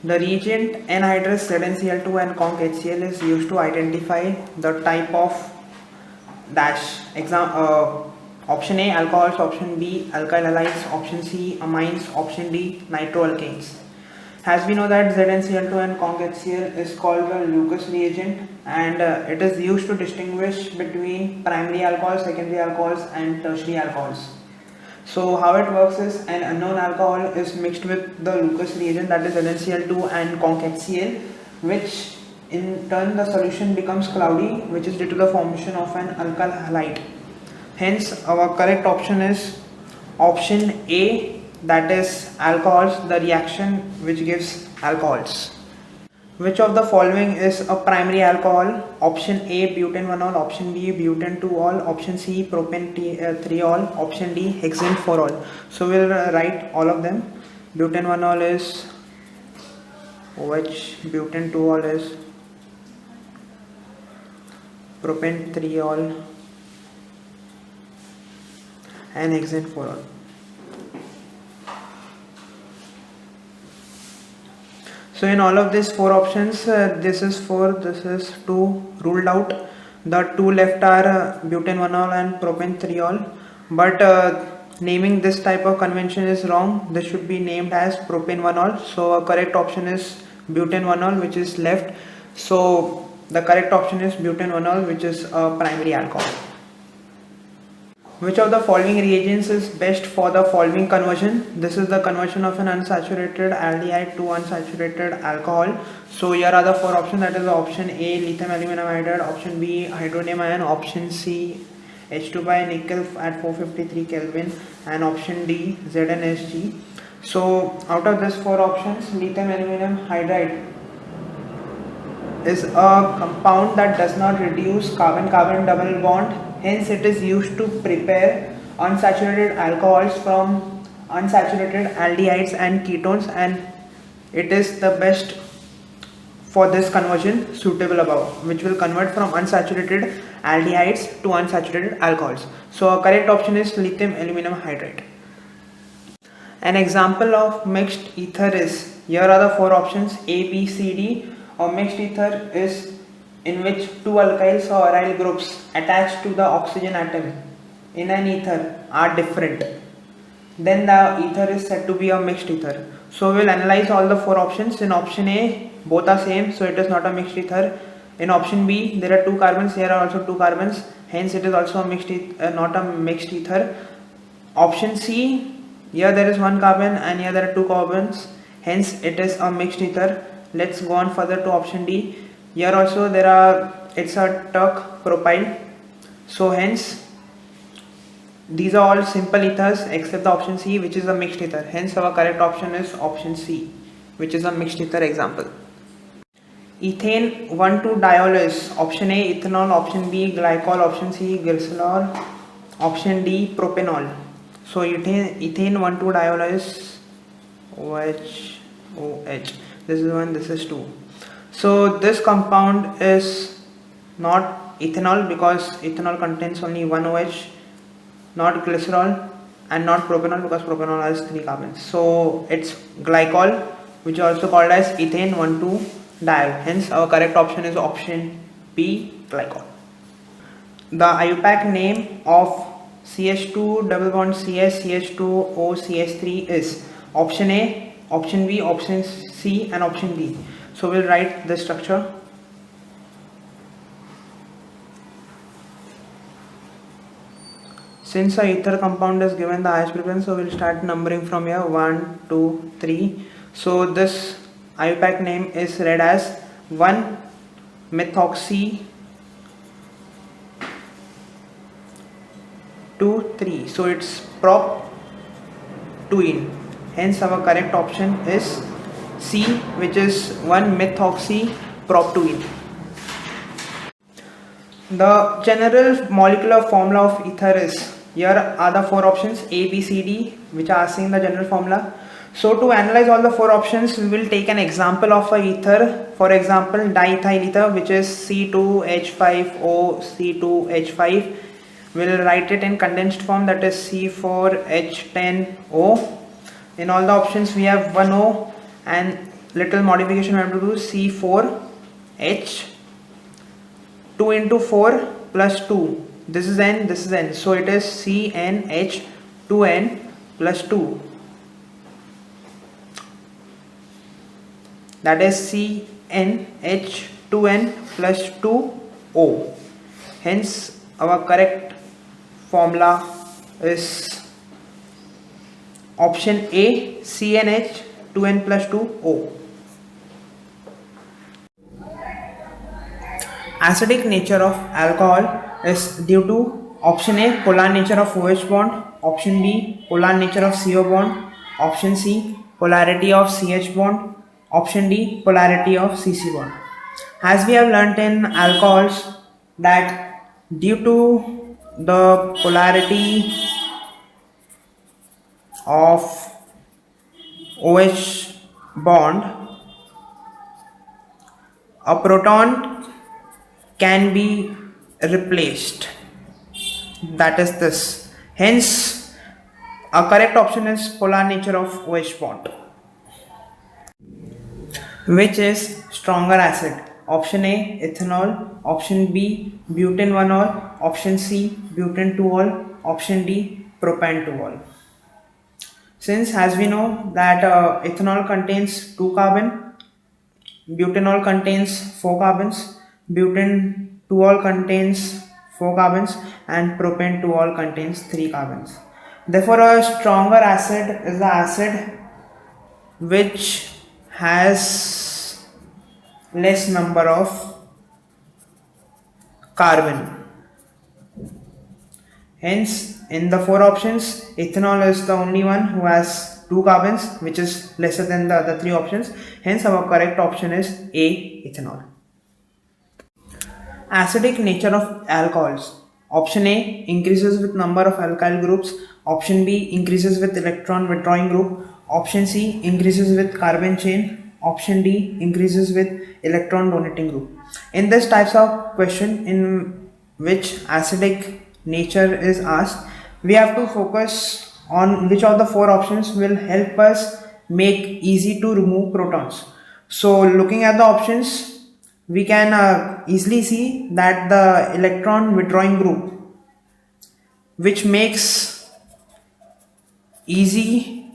The reagent anhydrous ZnCl2 and conc HCl is used to identify the type of dash. Option A alcohols, option B alkyl halides, option C amines, option D nitroalkanes. As we know that ZnCl2 and conc HCl is called the Lucas reagent, and it is used to distinguish between primary alcohols, secondary alcohols and tertiary alcohols. So how it works is an unknown alcohol is mixed with the Lucas reagent, that is ZnCl2 and conc HCl, which in turn the solution becomes cloudy, which is due to the formation of an alkyl halide. Hence our correct option is option A, that is alcohols, the reaction which gives alcohols. Which of the following is a primary alcohol? Option A butane-1-ol, option B butane-2-ol, option C propane-3-ol, option D hexane-4-ol. So we'll write all of them. Butane-1-ol is OH, butane-2-ol is propane-3-ol and hexane-4-ol. So in all of these four options, this is 4, this is 2 ruled out. The two left are butane-1-ol and propane-3-ol. But naming this type of convention is wrong. This should be named as propane-1-ol. So a correct option is butane-1-ol, which is left. So the correct option is butane-1-ol, which is a primary alcohol. Which of the following reagents is best for the following conversion? This is the conversion of an unsaturated aldehyde to unsaturated alcohol. So here are the four options, that is option A lithium aluminum hydride, option B hydronium ion, option C H2 by nickel at 453 Kelvin, and option D ZnHg. So out of these four options, lithium aluminum hydride is a compound that does not reduce carbon-carbon double bond. Hence it is used to prepare unsaturated alcohols from unsaturated aldehydes and ketones, and it is the best for this conversion suitable above, which will convert from unsaturated aldehydes to unsaturated alcohols. So our correct option is lithium aluminum hydride. An example of mixed ether is, here are the four options A, B, C, D. A mixed ether is in which two alkyls or aryl groups attached to the oxygen atom in an ether are different. Then the ether is said to be a mixed ether. So we will analyze all the four options. In option A, both are same, so it is not a mixed ether. In option B, there are two carbons, here are also two carbons, hence it is also a mixed not a mixed ether. Option C, here there is one carbon and here there are two carbons, hence it is a mixed ether. Let's go on further to option D. Here also it's a Turk propyl, so hence these are all simple ethers except the option C, which is a mixed ether. Hence our correct option is option C, which is a mixed ether example. Ethane 1,2-diol is option A ethanol, option B glycol, option C glycerol, option D propanol. So ethane 1,2-diol is OH. This is 1, this is 2. So this compound is not ethanol because ethanol contains only one OH, not glycerol, and not propanol because propanol has 3 carbons. So it's glycol, which is also called as ethane 1,2-diol. Hence our correct option is option B, glycol. The IUPAC name of CH2 double bond CS CH2O CH3 is option A, option B, option C and option D. So we'll write the structure. Since a ether compound is given the highest preference, so we'll start numbering from here 1, 2, 3. So this IUPAC name is read as 1-methoxy 2, 3. So it's prop-2ene. Hence our correct option is C, which is 1-methoxy prop-2ene. The general molecular formula of ether is, here are the four options A, B, C, D, which are asking the general formula. So to analyze all the four options, we will take an example of a ether. For example, diethyl ether, which is C2H5O C2H5. We'll write it in condensed form, that is C4H10O. In all the options we have one O, and little modification I have to do. C4H 2 into 4 plus 2. This is N, this is N. So it is CnH2n plus 2. That is CnH2n plus 2O. Hence our correct formula is option A, CnH2n plus 2O. Acidic nature of alcohol is due to option A, polar nature of OH bond, option B, polar nature of CO bond, option C, polarity of CH bond, option D, polarity of CC bond. As we have learnt in alcohols that due to the polarity of OH bond, a proton can be replaced, that is this. Hence a correct option is polar nature of OH bond. Which is stronger acid? Option A, ethanol, option B, butane 1-ol, option C, butane 2-ol, option D, propane 2-ol. Since as we know that ethanol contains 2 carbon, butanol contains 4 carbons, butane 2-ol contains 4 carbons, and propane 2-ol contains 3 carbons. Therefore a stronger acid is the acid which has less number of carbon. Hence in the 4 options, ethanol is the only one who has 2 carbons, which is lesser than the other 3 options. Hence our correct option is A, ethanol. Acidic nature of alcohols. Option A, increases with number of alkyl groups. Option B, increases with electron withdrawing group. Option C, increases with carbon chain. Option D, increases with electron donating group. In this types of question in which acidic nature is asked, we have to focus on which of the 4 options will help us make easy to remove protons. So looking at the options, we can easily see that the electron withdrawing group, which makes easy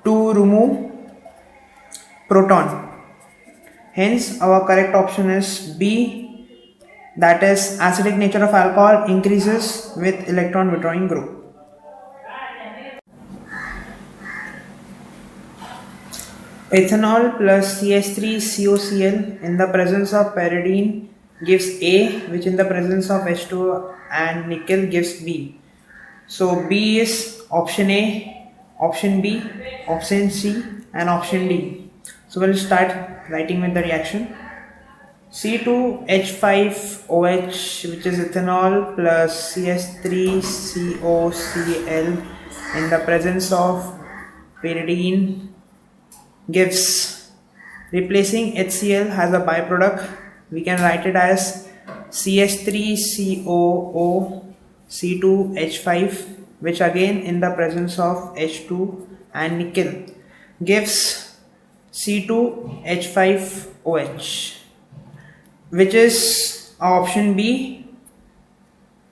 to remove proton. Hence our correct option is B, that is acidic nature of alcohol increases with electron withdrawing group. Ethanol plus CH3COCl in the presence of pyridine gives A, which in the presence of H2O and nickel gives B. So B is option A, option B, option C and option D. So we'll start writing with the reaction. C2H5OH, which is ethanol, plus CH3COCl in the presence of pyridine gives, replacing HCl as a byproduct, we can write it as CH3COO C2H5, which again in the presence of H2 and nickel gives C2H5OH, which is option B.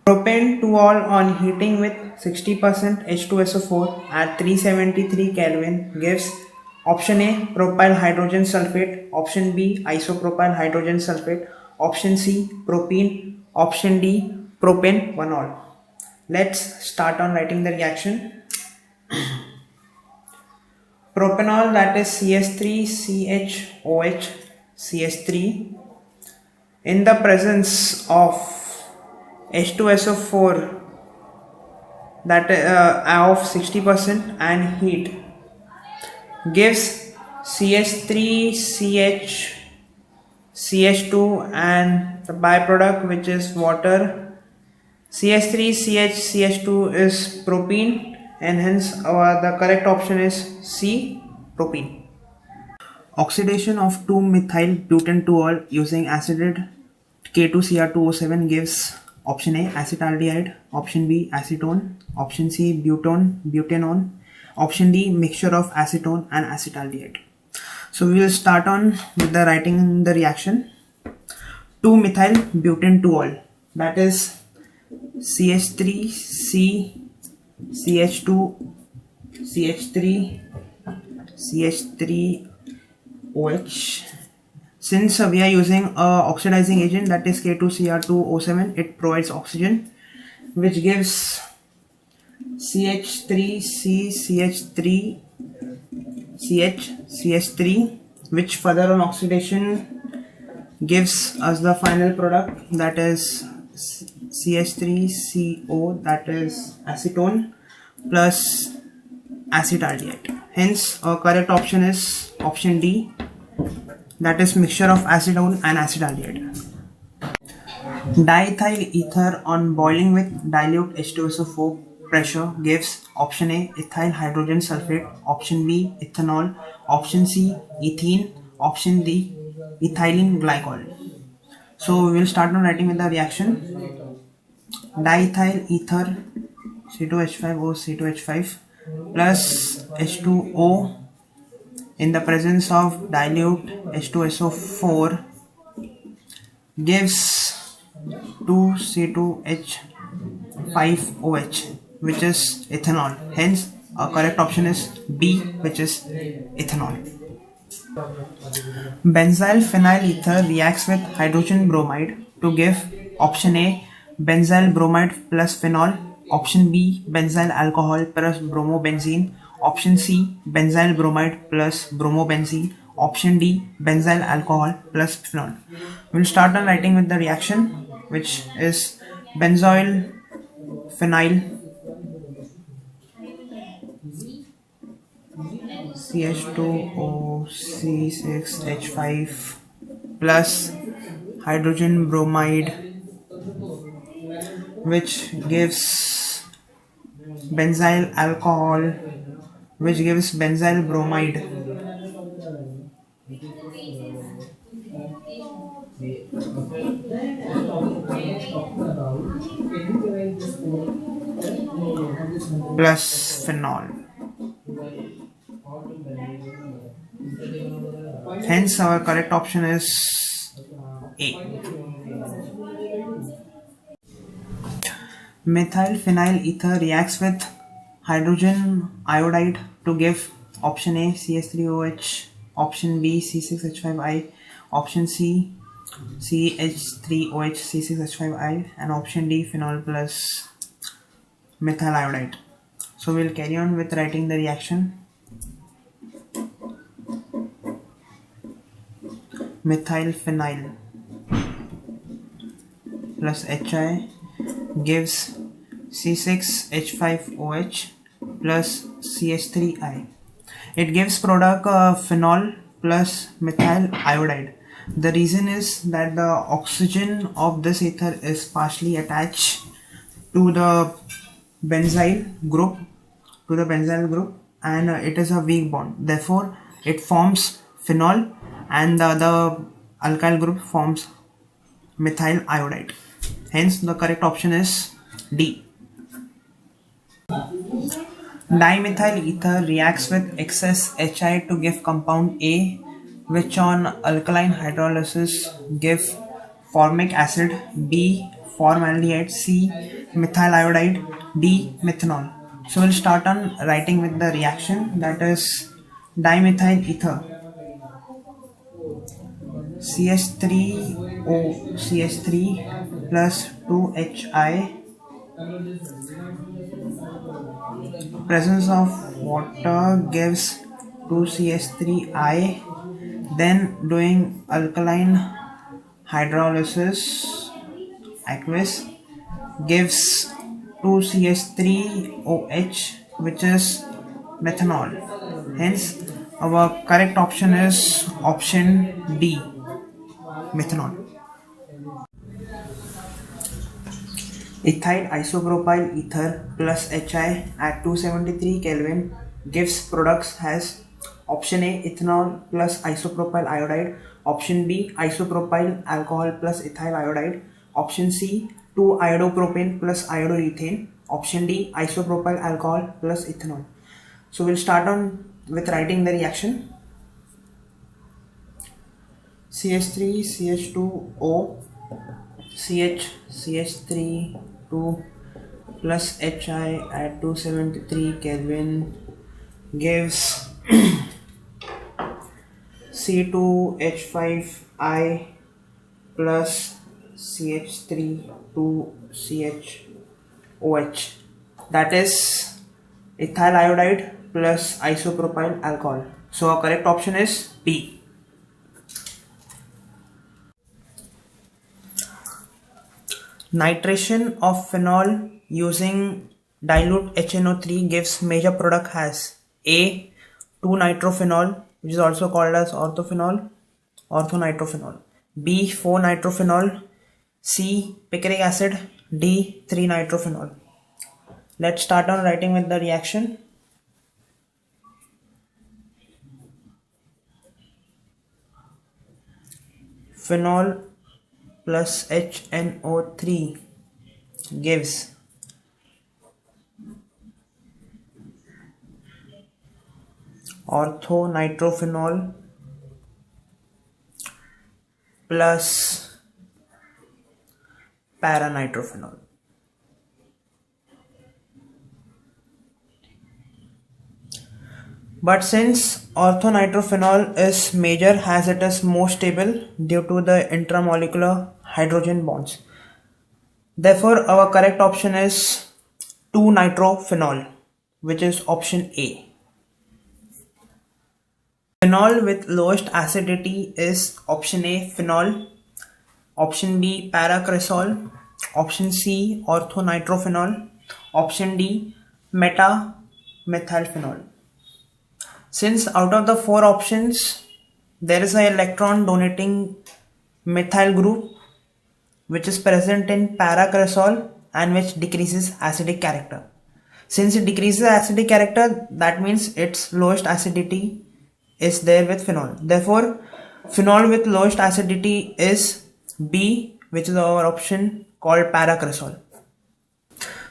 Propane 2-ol on heating with 60% H2SO4 at 373 Kelvin gives option A, propyl hydrogen sulfate, option B, isopropyl hydrogen sulfate, option C, propene, option D, propane 1-ol. Let's start on writing the reaction. Propanol, that is CH3CHOH CH3 in the presence of H2SO4 that of 60% and heat gives CH3CH2 and the byproduct, which is water. CH3CH2 is propene, and hence the correct option is C, propene. Oxidation of 2-methyl butane 2-ol using acid K2Cr2O7 gives option A, acetaldehyde, option B, acetone, option C, butanone, option D, mixture of acetone and acetaldehyde. So we will start on with the writing the reaction. 2-methyl butane 2-ol, that is CH3C CH2 CH3 CH3OH. Since we are using a oxidizing agent, that is K2Cr2O7, it provides oxygen, which gives CH3C CH3 CH3, which further on oxidation gives us the final product, that is CH3CO, that is acetone plus acetaldehyde. Hence our correct option is option D, that is mixture of acetone and acetaldehyde. Diethyl ether on boiling with dilute H2SO4 pressure gives option A ethyl hydrogen sulfate, option B ethanol, option C ethene, option D ethylene glycol. So we will start on writing with the reaction. Diethyl ether C2H5O C2H5 plus H2O in the presence of dilute H2SO4 gives 2C2H5OH, which is ethanol. Hence our correct option is B, which is ethanol. Benzyl phenyl ether reacts with hydrogen bromide to give option A benzyl bromide plus phenol, option B benzyl alcohol plus bromobenzene, option C benzyl bromide plus bromobenzene, option D benzyl alcohol plus phenol. We'll start on writing with the reaction, which is benzoyl phenyl CH2O C6H5 plus hydrogen bromide, which gives benzyl alcohol, which gives benzyl bromide. Plus phenol. Hence our correct option is A. Methyl phenyl ether reacts with hydrogen iodide to give option A CH3OH, option B C6H5I, option C CH3OH C6H5I, and option D phenol plus methyl iodide. So we'll carry on with writing the reaction. Methyl phenyl plus HI gives C6H5OH plus CH3I. It gives product phenol plus methyl iodide. The reason is that the oxygen of this ether is partially attached to the benzyl group, and it is a weak bond. Therefore, it forms phenol, and the other alkyl group forms methyl iodide. Hence, the correct option is D. Dimethyl ether reacts with excess HI to give compound A, which on alkaline hydrolysis give formic acid, B formaldehyde, C methyl iodide, D methanol. So we'll start on writing with the reaction, that is dimethyl ether CH3O CH3 plus 2HI, presence of water gives 2CH3I, then doing alkaline hydrolysis aqueous gives 2CH3OH, which is methanol. Hence our correct option is option D, methanol. Ethyl isopropyl ether plus HI at 273 Kelvin gives products as option A ethanol plus isopropyl iodide, option B isopropyl alcohol plus ethyl iodide, option C 2-iodopropane plus iodoethane, option D isopropyl alcohol plus ethanol. So we'll start on with writing the reaction. CH3 CH2O CH3 2 plus HI at 273 Kelvin gives C2H5I plus CH3 2 CHOH, that is ethyl iodide plus isopropyl alcohol. So our correct option is B. Nitration of phenol using dilute HNO3 gives major product as A. 2-nitrophenol, which is also called as orthonitrophenol. B. 4-nitrophenol. C. Picric acid. D. 3-nitrophenol. Let's start on writing with the reaction. Phenol plus HNO3 gives orthonitrophenol plus paranitrophenol. But since orthonitrophenol is major as it is more stable due to the intramolecular hydrogen bonds, therefore our correct option is 2-nitrophenol, which is option A. Phenol with lowest acidity is option A, phenol, option B, paracresol, option C, orthonitrophenol, option D, metamethylphenol. Since out of the 4 options there is an electron donating methyl group which is present in paracresol and which decreases acidic character. Since it decreases acidic character, that means its lowest acidity is there with phenol. Therefore, phenol with lowest acidity is B, which is our option called paracresol.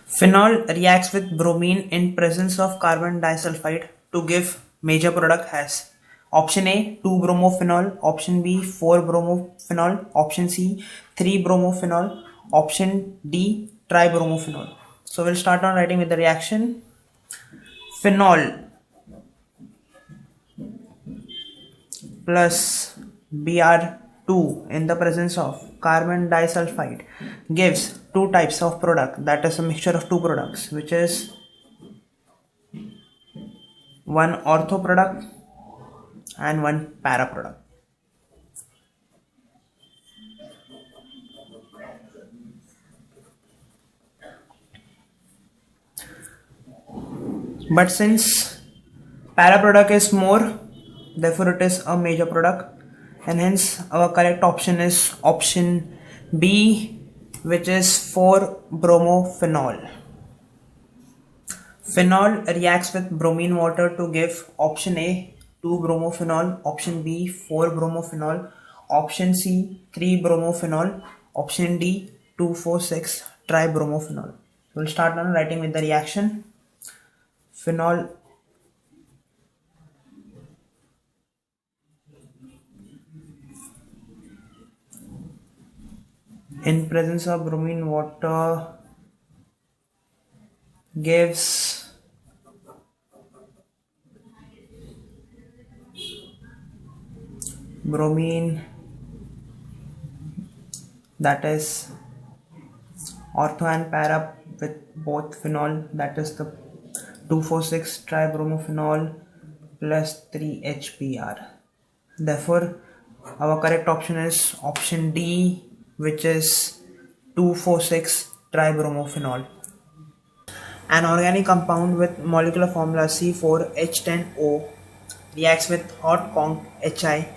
Phenol reacts with bromine in presence of carbon disulfide to give major product as option A 2-bromophenol, option B 4-bromophenol, option C 3-bromophenol, option D tribromophenol. So we'll start on writing with the reaction. Phenol plus Br2 in the presence of carbon disulfide gives 2 types of product, that is a mixture of 2 products, which is one ortho product and one para product. But since para product is more, therefore it is a major product, and hence our correct option is option B, which is 4-bromophenol. Phenol reacts with bromine water to give option A 2-bromophenol, option B 4-bromophenol, option C 3-bromophenol, option D 2,4,6 tribromophenol. We'll start on writing with the reaction. Phenol in presence of bromine water gives bromine, that is ortho and para with both phenol, that is the 2,4,6 tribromophenol plus 3-HBr. Therefore our correct option is option D, which is 2,4,6 tribromophenol. An organic compound with molecular formula C4H10O reacts with hot conc Hi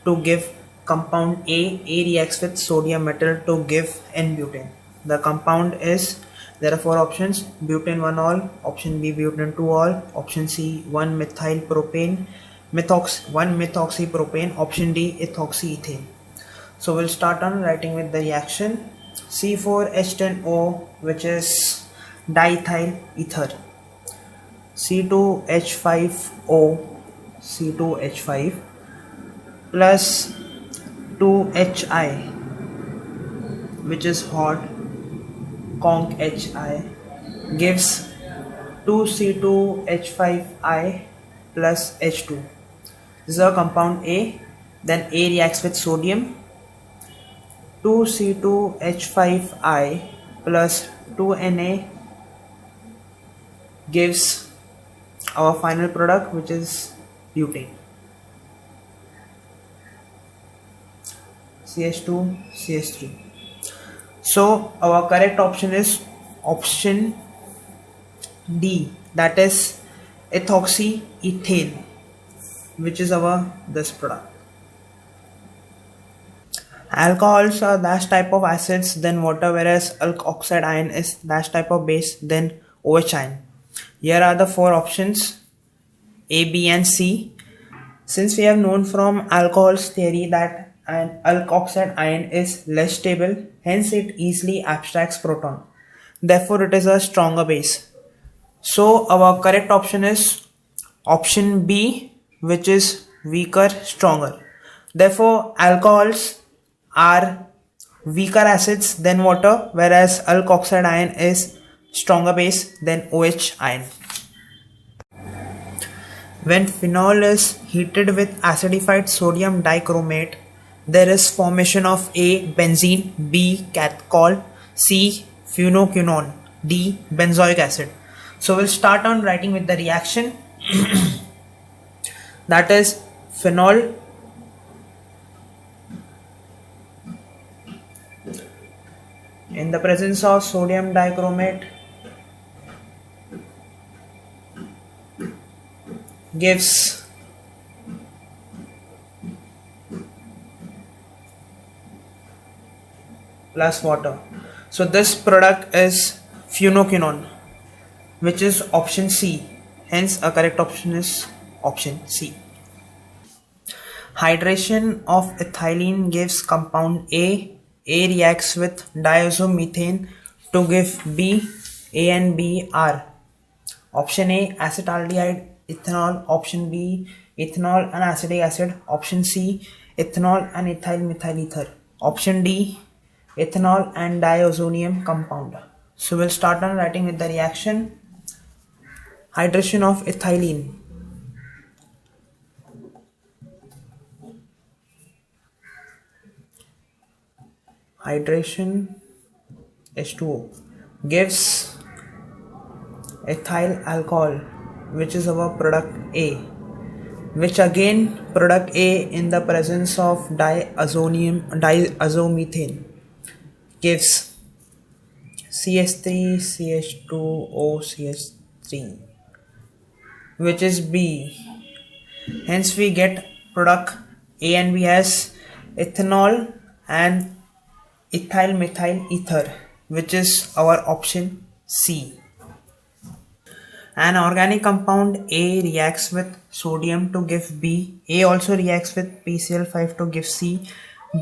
to give compound A. A reacts with sodium metal to give N-butane. The compound is, there are 4 options: butane 1-ol, option B butane 2-ol, option C 1-methylpropane, 1-methoxypropane, option D ethoxyethane. So we'll start on writing with the reaction. C4H10O, which is diethyl ether, C2H5O, C2H5 plus 2HI, which is hot, conc HI, gives 2C2H5I plus H2. This is our compound A. Then A reacts with sodium. 2C2H5I plus 2Na gives our final product, which is butane. CH2, CH3. So our correct option is option D, that is ethoxyethane, which is our this product. Alcohols are dash type of acids than water, whereas alk oxide ion is dash type of base than OH ion. Here are the four options A, B and C. Since we have known from alcohol's theory that an alk oxide ion is less stable, hence it easily abstracts proton. Therefore it is a stronger base. So our correct option is option B, which is weaker, stronger. Therefore alcohols are weaker acids than water, whereas alk oxide ion is stronger base than OH ion. When phenol is heated with acidified sodium dichromate, there is formation of A. benzene, B. catechol, C. phenolquinone, D. benzoic acid. So we'll start on writing with the reaction. That is phenol in the presence of sodium dichromate gives plus water. So this product is phenolquinone, which is option C. Hence a correct option is option C. Hydration of ethylene gives compound A. A reacts with diazomethane to give B. A and B are option A acetaldehyde ethanol, option B ethanol and acetic acid, option C ethanol and ethyl methyl ether, option D ethanol and diazonium compound. So we'll start on writing with the reaction. Hydration of ethylene. Hydration H2O gives ethyl alcohol, which is our product A, which again product A in the presence of diazomethane gives CH3 CH2O CH3, which is B. Hence we get product A and B as ethanol and ethyl methyl ether, which is our option C. An organic compound A reacts with sodium to give B. A also reacts with PCl5 to give C.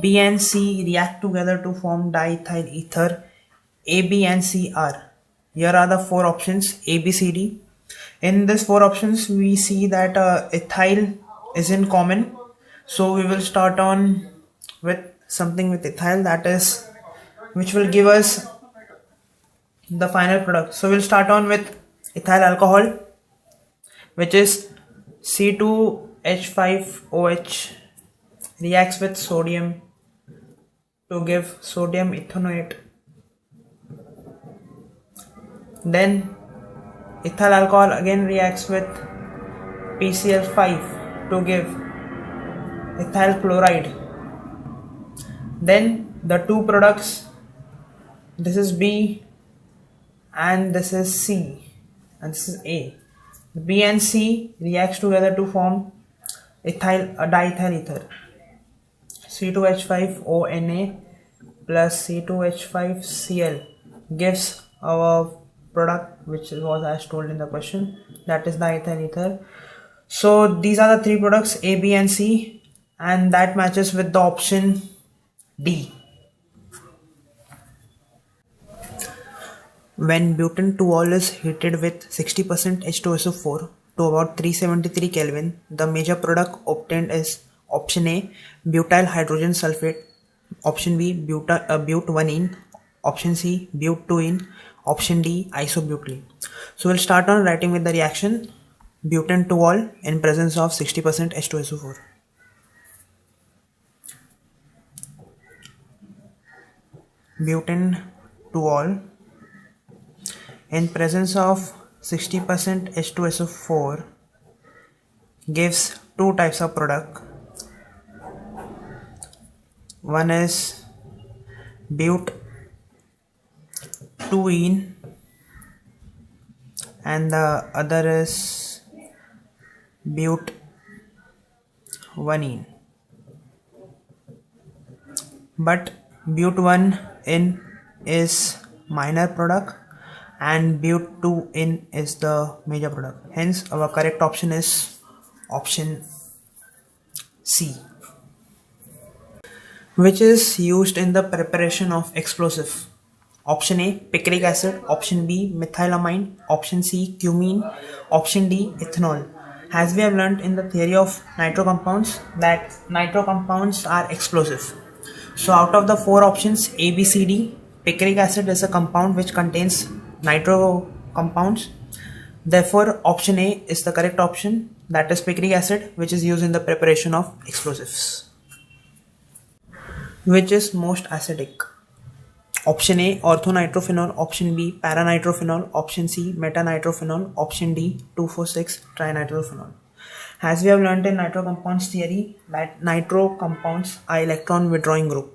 B and C react together to form diethyl ether. A, B and C are. Here are the four options A, B, C, D. In these four options we see that ethyl is in common. So we will start on with something with ethyl, that is which will give us the final product. So we'll start on with ethyl alcohol, which is C2H5OH reacts with sodium to give sodium ethanoate. Then ethyl alcohol again reacts with PCl5 to give ethyl chloride. Then the two products, this is B and this is C and this is A. B and C reacts together to form diethyl ether, C2H5ONA plus C2H5Cl gives our product, which was as told in the question, that is diethyl ether. So these are the three products A, B and C, and that matches with the option D. When butane 2-ol is heated with 60% H2SO4 to about 373 Kelvin, the major product obtained is Option A, butyl hydrogen sulfate. Option B, but1ene. Option C, but2ene. Option D, isobutylene. So we'll start on writing with the reaction butane 2-ol in presence of 60% H2SO4. Butane 2-ol in presence of 60% H2SO4 gives two types of product. One is but2ene and the other is but1ene. But but1ene is minor product and but2ene is the major product. Hence our correct option is option C, which is used in the preparation of explosive. Option A, picric acid. Option B, methylamine. Option C, cumene. Option D, ethanol. As we have learned in the theory of nitro compounds that nitro compounds are explosive. So out of the four options A, B, C, D, picric acid is a compound which contains nitro compounds. Therefore option A is the correct option, that is picric acid, which is used in the preparation of explosives. Which is most acidic? Option A, orthonitrophenol. Option B, paranitrophenol. Option C, metanitrophenol. Option D, 2,4,6-trinitrophenol. As we have learned in nitro compounds theory that nitro compounds are electron withdrawing group.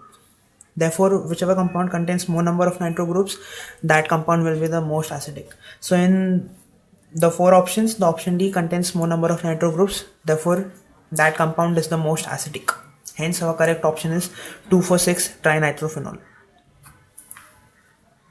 Therefore, whichever compound contains more number of nitro groups, that compound will be the most acidic. So in the four options, the option D contains more number of nitro groups. Therefore, that compound is the most acidic. Hence, our correct option is 2,4,6-trinitrophenol.